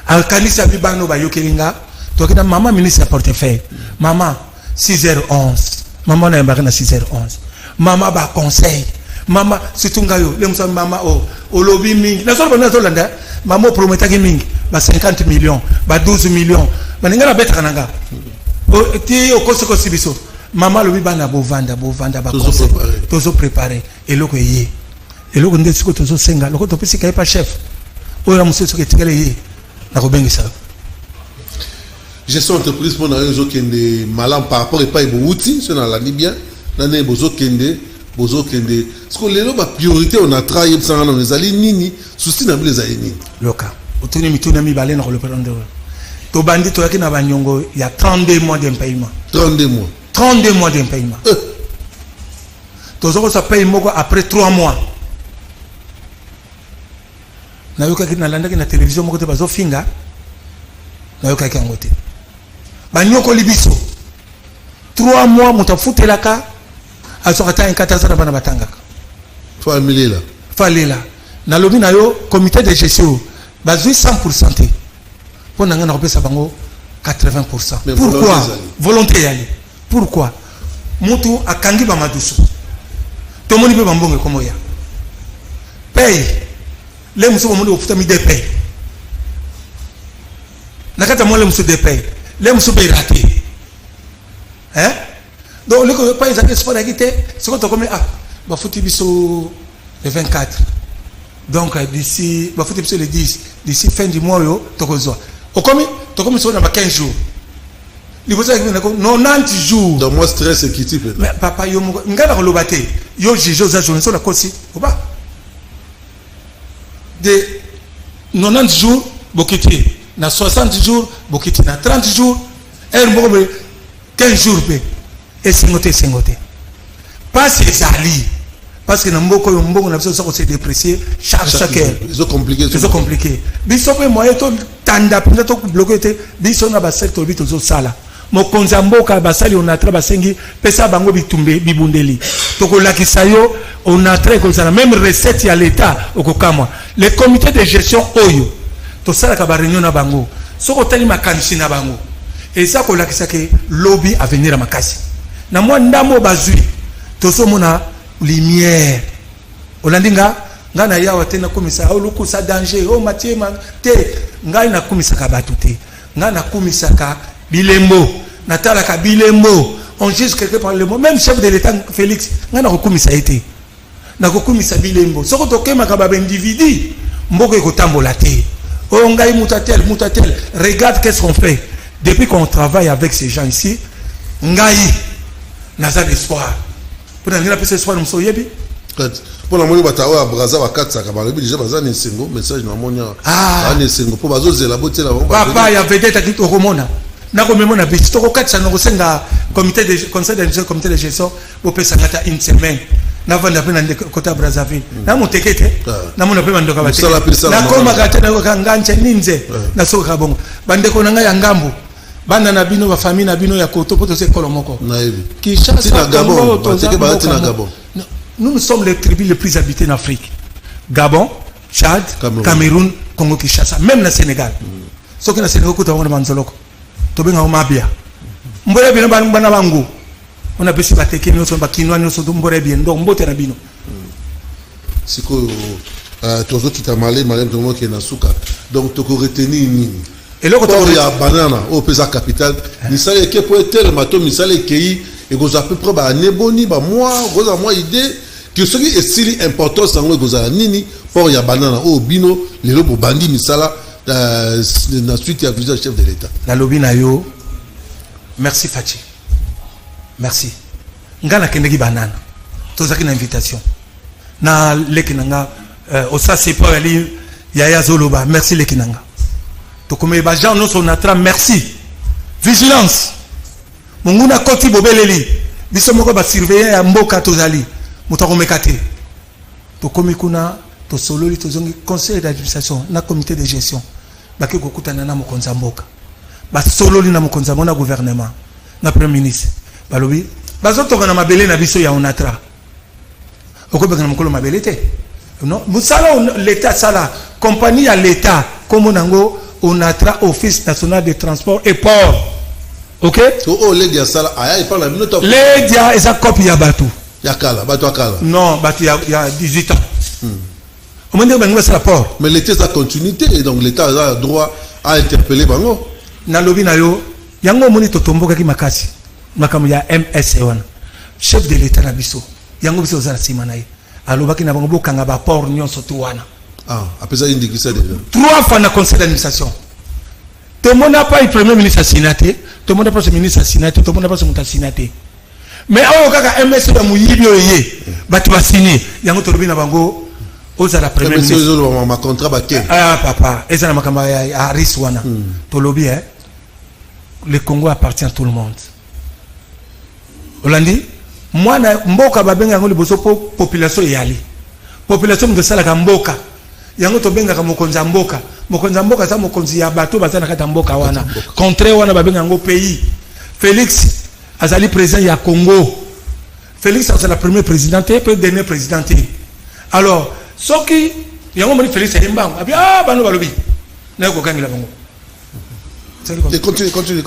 Al kanisa bibano ba yokelinga. Tokina maman ministre portefeuille. Maman 6h11. Maman na mbaka na 6h11. Maman ba conseil. Maman situnga yo le musa mama o lobby mingi. Na solo bana tolanda. Maman prometaki mingi ba 50 millions, ba 12 millions. Baninga na beta kananga. O ti o koso sibiso. Maman lobi bana bovanda ba conseil. Tozo préparer eloko yé. Eloko ndesiko tozo senga. Loko topisi kai pa chef. Oya museso ke tikale yé. Na ko bengisa. Gestion entreprise pour na yozo kende malam par rapport et pas ibouti, c'est dans la Libye. Nane bozo kende parce que les lois priorité on a travaillé ça dans les alliés nini souci na les alliés nini loka otuni mituna mi balena ko le prendre to bandi to yakina banyongo il y a 32 mois d'impayement 32 mois d'impayement to zoko ça paye moko après 3 mois na yoka kina landa kina télévision moko te bazo finga na yoka ki ngote banyoko libiso 3 mois mutafutelaka asokata enkatasa na bana batangaka famille là na lobi na yo comité de gestion bazui 100% te pona ngana kopesa bango 80%. Pourquoi volonté yali? Pourquoi mutu akangi ba madusu to moni pe bambonge komo ya paye le musu bomundi ofuta mi de paye nakata mo le musu de paye le musu be raté hein. Donc, le pays a sport c'est quoi comme bah foutu biso le 24. Donc d'ici bah foutu biso le 10, d'ici fin du mois yo tokozo. Au comme sur 15 jours. Il faut dire que 90 jours. Dans moi stress et qui type. Mais papa yo ngala ko lobate. Yo jijo za journée sur la kosi. Ou pas. De 90 jours bokiti na 60 jours bokiti na 30 jours et 15 jours pe. Et singote pas ces alliés parce que namboko yombongo na biso ça se déprécier chaque heure c'est compliqué biso pe moyen to tanda penda to bloquer te biso na ba secteur bito zo sala mokonzi mboka basali on a tra basengi pesa bango bitumbe bibundeli to ko lakisa yo on a très comme ça la même recette ya l'état okokamwa les comités de gestion oyo to sala ka ba réunion na bango soko tali makanisi na bango et ça ko lakisa ke lobby à venir à makasi na moi ndamo bazui toso mona lumière olandinga ngana yawa tena komisa oluku sa danger o Mathieu te ngai na komisa ka batute ngana komisa ka bilembo natala ka bilembo on juge quelque part le mot même chef de l'état Félix ngana ko komisa été na ko komisa bilembo soko tokema ka ba individu mboko ekotambola te o ngai mutatel regarde qu'est-ce qu'on fait depuis qu'on travaille avec ces gens ici ngai naza l'espoir pour n'avoir pas espoir nous soyez Pour la monnaie batawa braza wa 4 saka balobi déjà baza ne sengo message na monia ne sengo po bazo zela bote la papa ya vedette ki to komona na ko memona bisi to ko 4 na ko senga comité de conseil d'administration comité de gestion bo pesa ngata une semaine na vanda pena de kota Brazzaville na mutekete na mona pe bandoka bate na koma kata na ko kanganche ninze na soka bongo bande ko nanga ya ngambo banda na bino ba famille na bino ya koto poto se kolomoko na ebi Kinshasa Gabon bateke ba tina Gabon. Nous sommes les tribus les plus habitées en Afrique. Gabon, Tchad, Cameroun, Congo Kinshasa, même le Sénégal. Ce qui est le Sénégal, c'est un manzoloko. Tu es un mabia. Mbore bien bana bango. On a besoin de battre nous sommes bakinois nous sommes mbore bien donc mbote na bino. Siko tozo kitamale malem tomo ke na suka. Donc to ko retenir ni. Et là quand il y a banana au pesa capital, ni sale ke pour tellement to mi sale kei et vous à peu près ba neboni ba moi, vous a moi idée que ce qui est si important c'est que vous a nini pour ya banana au bino les lobo bandi misala na suite ya visage chef de l'état. La lobby na yo. Merci Fachi. Merci. Ngana kendeki banana. Tozaki na invitation. Na lekinanga osa c'est pas ali yaya zoloba. Merci lekinanga. To comme ba gens nous on atra merci. Vigilance. Munguna koti bobeleli. Biso moko ba surveiller ya mboka tozali. Mutako mekate. To komi kuna to sololi to zongi conseil d'administration na comité de gestion. Baki kokutana na mokonza mboka. Ba sololi na mokonza mona gouvernement. Na premier ministre. Balobi bazoto kana mabele na biso ya onatra. Okobeka na mokolo mabele te. Non, musala l'état sala compagnie à l'état comme nango onatra office national de transport et port. OK? So les dia sala aya il parle la minute. Les dia esa copie ya batu. Ya kala, batu akala. Non, batu ya 18 ans. On m'a dit que c'est rapport. Mais l'État a continuité et donc l'État a droit à interpeller bango. Na lobi na yo yango moni to tomboka ki makasi. Makamu ya MS1. Chef de l'État na biso. Yango biso za sima na ye. Alobaki na bango bokanga ba port nyonso to wana. Ah, après ça il dit que ça déjà. 3 fois na conseil d'administration. Tout le monde n'a pas eu premier ministre assassinaté, tout le monde n'a pas le ministre assassinaté, tout le monde n'a pas le assassinaté. Mais oh kaka MS da muyibi oyé, batu ba signé, yango to lobi na bango oza la premier ministre. Mais ma contrat ba ken. Ah papa, eza na makamba ya Aris wana. To lobi le Congo appartient à tout le monde. Olandi moi na mboka babenga yango liboso po population yali. Population de sala ka mboka. Yango to benga ka mokonza mboka. Mokonza mboka sa mokonzi ya bato bazana kata mboka wana. Contre wana babenga yango pays. Félix azali président ya Congo. Félix c'est la première présidente et le dernier président. Alors, soki yango moni Félix Embango. Ah bano balobi. Na ko kangila bango. Continue.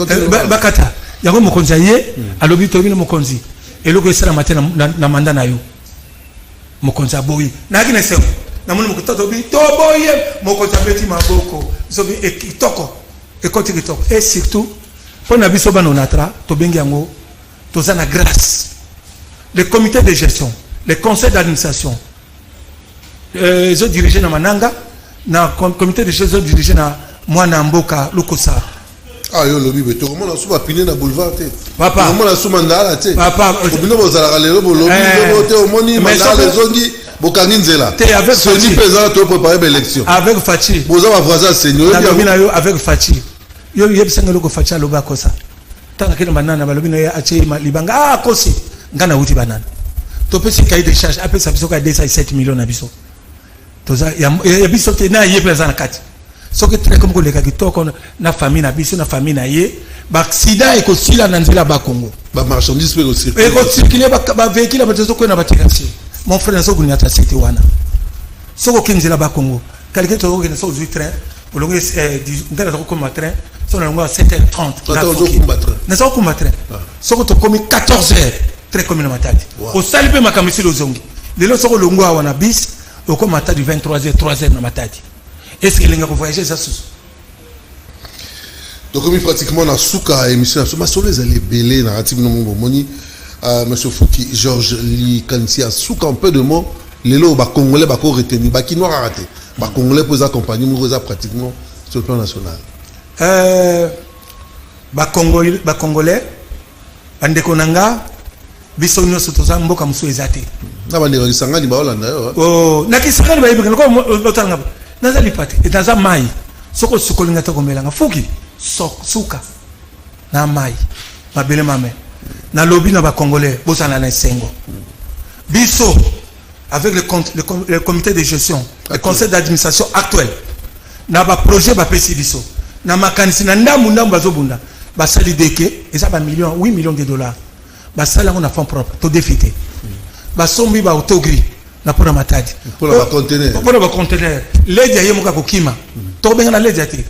Bakata. Yango mokonzi ye alobi to bino mokonzi. Eloko esala matin na mandat na yo. Mokonzi aboyi. Na kina sewo. Na moni mokonzi to bi to boye mokonzi abeti maboko. So bi ekitoko. Ekoti kitoko. Et surtout pour na biso bana onatra to bengi yango to zana grâce. Le comité de gestion, le conseil d'administration. Ils ont dirigé na Mananga, na comité de gestion dirigé na Mwana Mboka Lukosa. Ah yo lobi beto comment la souba piné na boulevard te. Papa. Comment la souba ndala te. Papa. Obino bozala lelo bo lobi te omoni mandala zongi bokangi nzela. Te avec Fachi. Soni pesa to préparer l'élection. Avec Fachi. Boza va voisin seigneur. Na lobi na yo avec Fachi. Yo yebisanga loko Fachi aloba kosa. Tanga kina banana balobi na ya ache libanga ah kosi. Ngana uti banana. To pesi cahier de charge après ça biso ka 7 millions na biso. Toza ya biso te na ye pesa na kati. Soki très comme ko leka kitoko na famille na biso na famille na ye ba accident e ko sila na nzela ba Congo. Ba marchandise pe ko circuler. E ko circuler ba véhicule ba tezo ko na ba tirasi. Mon frère na so ko nyata sete wana. Soko kinzela ba Congo. Quelqu'un to ko na so du train. Pour le ngana ko ma train. So na ngo 7h30. Na so ko ma train. Soko to komi 14h. Très comme na matadi. Au salipe makamisi lo zongi. Lelo soko longo wana bis au ko matadi 23h 3h na matadi. Est-ce qu'il y a voyager ça sous? Donc comme pratiquement na souka émission na solo les aller belé na ratib no moni monsieur Fouki Georges Li Kansi a souka un peu de mots les lots ba congolais ba ko retenir ba qui noir raté ba congolais pour accompagner nous pratiquement sur le plan national ba congolais bande konanga biso nyonso toza mboka musu ezate na bande bakisangani baolanda yo oh nakisangani bayibe ko lotanga nazali pate etaza mai soko sukolinga to komelanga fuki suka na mai mabele mame na lobby na ba congolais bosana na sengo biso avec le comité de gestion le conseil d'administration actuel na ba projet ba pesi biso na makanisi na ndambu bazobunda basali deke eza ba millions 8 millions de dollars basala on a fonds propre to défité basombi ba autogri na pona matadi pona ba conteneur ledia yemoka kokima to benga na ledia te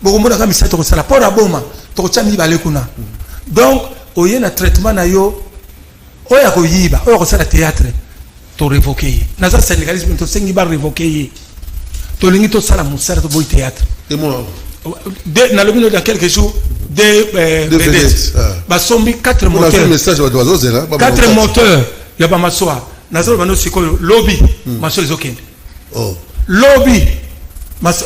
bokomona ka misato ko sala pona boma to tshami ba lekuna donc oye na traitement na yo oya ko yiba oya ko sala théâtre to révoquer na za sénégalisme to sengi ba révoquer to lingi to sala musara to boy théâtre et moi na lobino dans quelques jours de vedettes basombi 4 moteurs 4 moteurs ya ba maswa nazalo bano sikoyo lobby maswa ezokende oh lobby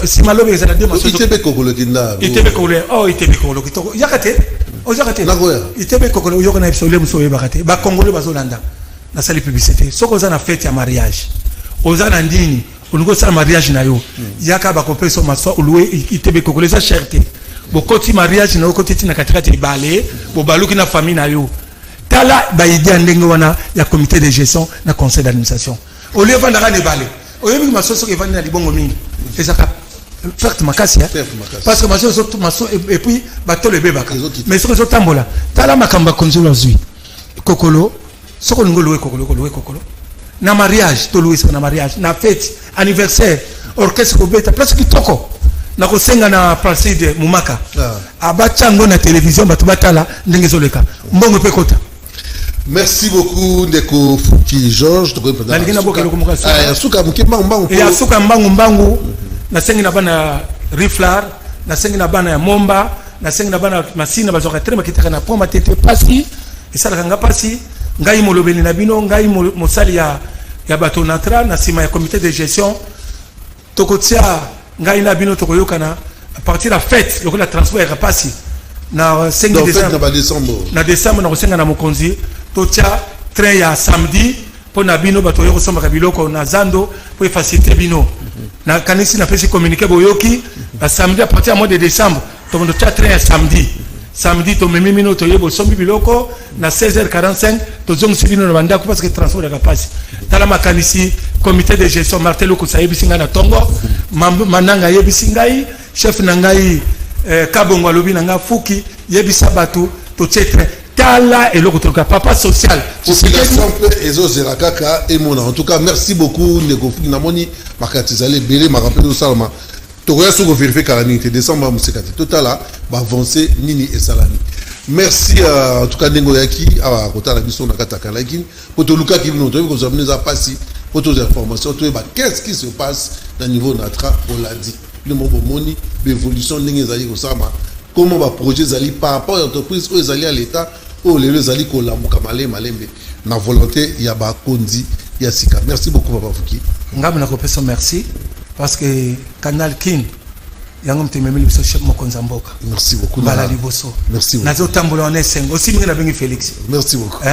si ma lobby ezala de maswa itebe kokolo kinda itebe kokolo oh itebe kokolo kitoko yakate o yakate itebe kokolo yoko na episode muso yebakate ba congolais bazolanda na sali publicité soko za na fête ya mariage ozana ndini unuko sala mariage na yo yaka ba kopeso maswa uluwe itebe kokolo za cherté bokoti mariage na okoti na katikati balé bo baluki na famille na yo tala ba idée ndenge wana ya comité de gestion na conseil d'administration au lieu vanda ne balé au lieu que maso soki vanda na libongo mingi ezaka fait makasi parce que maso et puis bato le bebaka mais soki zo tambola tala makamba konzola zui kokolo soko ngolo kokolo na mariage to louis na mariage na fête anniversaire orchestre ko beta place kitoko na kosenga na Placide Mumaka abachango na télévision bato batala ndenge zoleka mbongo pe kota. Merci beaucoup Ndeko Fuki Georges suka mbangu na sengi na bana riflar na sengi na bana ya momba na sengi na bana masina bazoka trema kitaka na poma tete pasi esala kanga pasi ngai molobeli na bino ngai mosali ya bato natra na sima ya comité de gestion tokotia ngai na bino tokoyokana à partir de la fête le transport ya pasi na 5 décembre na décembre na kosenga na mokonzi totia train ya samedi pour na bino bato yo kosomba biloko na zando pour faciliter bino na kanisi na pesi communiquer boyoki la samedi à partir du mois de décembre to ndo tia train ya samedi to memi mino to yebo sombi biloko na 16h45 to zong sibino na banda parce que transport ya pasi tala makanisi comité de gestion martelo ko sayebi singa na tongo mananga yebi singai chef na ngai kabongo alobi na nga fuki yebi sabatu to chetre tala eloko toka papa social population ezo zera kaka et mon en tout cas merci beaucoup Ndeko Fuki na moni makatizale belé ma rappel au salama to ya soko vérifier calamité décembre musekati total ba avancer nini et salami merci en tout cas Ndengo Yaki a kota la biso na kata kalaki poto luka ki no to ko zamne za pasi poto informations to ba qu'est-ce qui se passe dans niveau natra on l'a dit le mot moni l'évolution ndenge zali ko sama comment va projet zali par rapport à l'entreprise où zali à l'état où les zali ko la mukamale malembe na volonté ya ba kondi ya sika. Merci beaucoup Papa Fuki. Ngam na ko peso merci parce que Canal King yango mtememeli biso chef mokonza mboka. Merci beaucoup. Bala liboso. Merci beaucoup. Nazo tambola on esengo aussi mingi na bengi Félix. Merci beaucoup.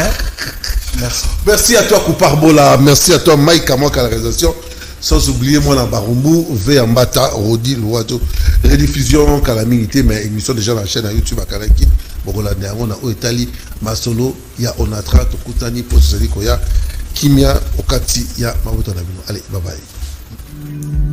Merci. Merci à toi Couparbola, merci à toi Mike Amoka à la réalisation. Sans oublier moi na Barumbu, Veyambata, Rodi, Louato, rediffusion calamité, mais émission déjà la chaîne à YouTube à Kalaki, Bogola Néamona, Oetali, Masolo, ya Onatra, Tokutani, Pososeli Koya, Kimia, Okati, ya Mabuto Nabino. Allez, bye bye.